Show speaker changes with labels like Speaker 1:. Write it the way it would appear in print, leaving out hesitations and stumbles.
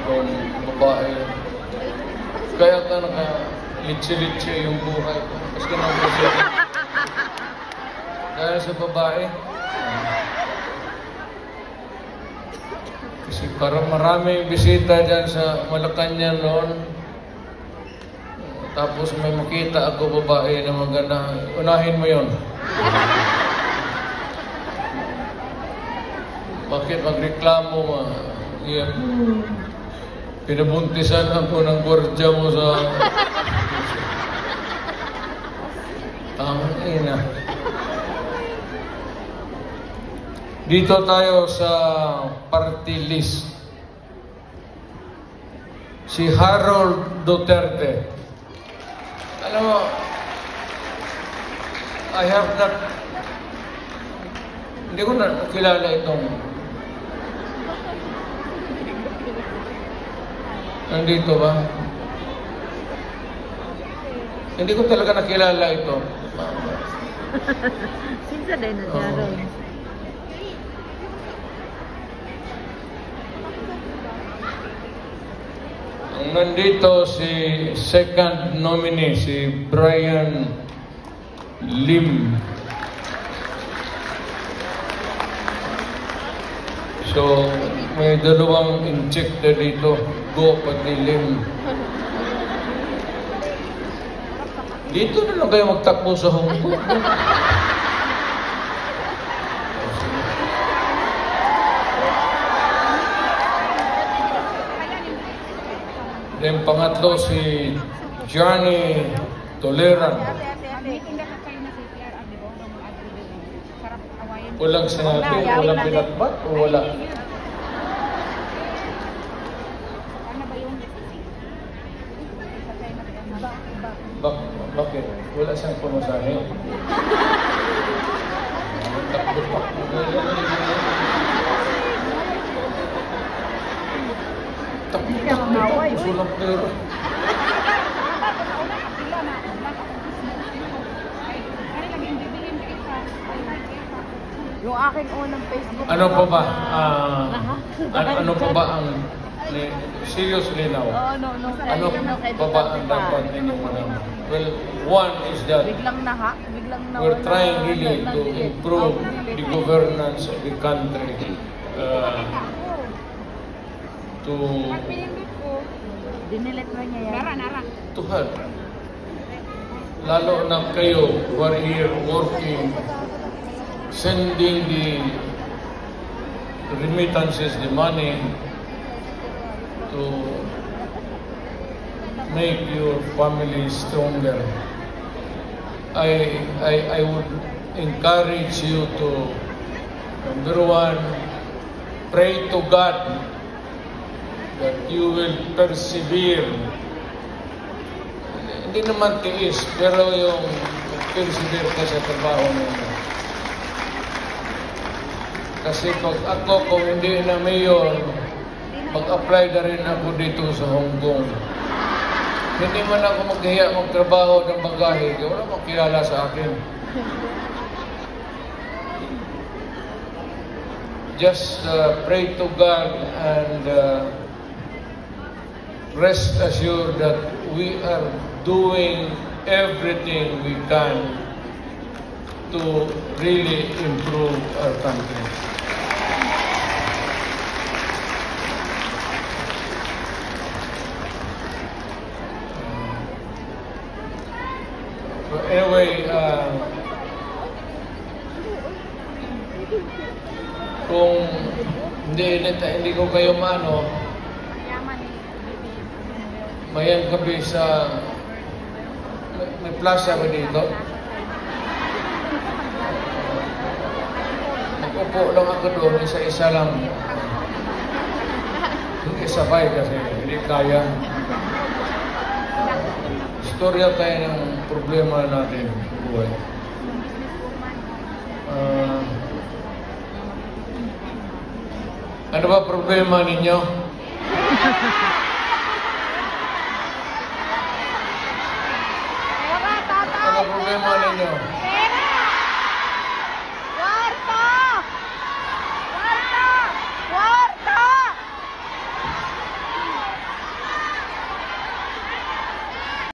Speaker 1: kung babae. Kaya ka litsi-litsi yung buhay. Kasi ka nang buhay. Dahil sa babae. Kasi parang maraming bisita dyan sa Malacanang noon. Tapos may makita ako babae na maganda. Unahin mo yon. Bakit magreklamo mo? Yeah. Pinabuntisan ako ng gwardiya mo sa... Tangina. Dito tayo sa party list. Si Harold Duterte. Alam mo, I have not... Hindi ko na kilala itong... Nandito ba? Hindi ko talaga nakilala ito.
Speaker 2: Sinsa din na siya ron.
Speaker 1: Nandito si second nominee, si Brian Lim. So, may dalawang injector dito. Go pati Lim. Dito na lang kayo magtakbo sa Hong Kong. Then pangatlo si Johnny Toleran. Walang sinabi, walang pinatbat o wala? Bakit? Wala siyang pamasahe. Takbo-takbo. Sulang pero.
Speaker 2: Yung aking unang Facebook.
Speaker 1: Ano pa ba? Ano pa ba ang seriously now?
Speaker 2: No.
Speaker 1: Ano pa ba ang dapat ninyong malaman? Well, one is that
Speaker 2: Biglang na
Speaker 1: we're trying really to improve the governance of the country. To
Speaker 2: Dinilit mo niya yan.
Speaker 1: to help. Lalo na kayo who are here working, sending the remittances, the money to make your family stronger. I would encourage you to, number one, pray to God that you will persevere. Hindi naman tiis, pero yung persevere ka sa trabaho mo. Kasi pag ako, kung hindi na mayor, mag-apply na rin ako dito sa Hong Kong. Hindi man ako maghiya magtrabaho ng bagahe, wala makilala sa akin. Just pray to God and rest assured that we are doing everything we can to really improve our country. So anyway, kung hindi ko kayo maano, mayang gabi sa may plaza ba dito? Nag-upo lang ako doon, isa-isa lang. Hindi sabay kasi hindi kaya. Istorya tayo ng problema natin sa buhay. Ano ba problema ninyo?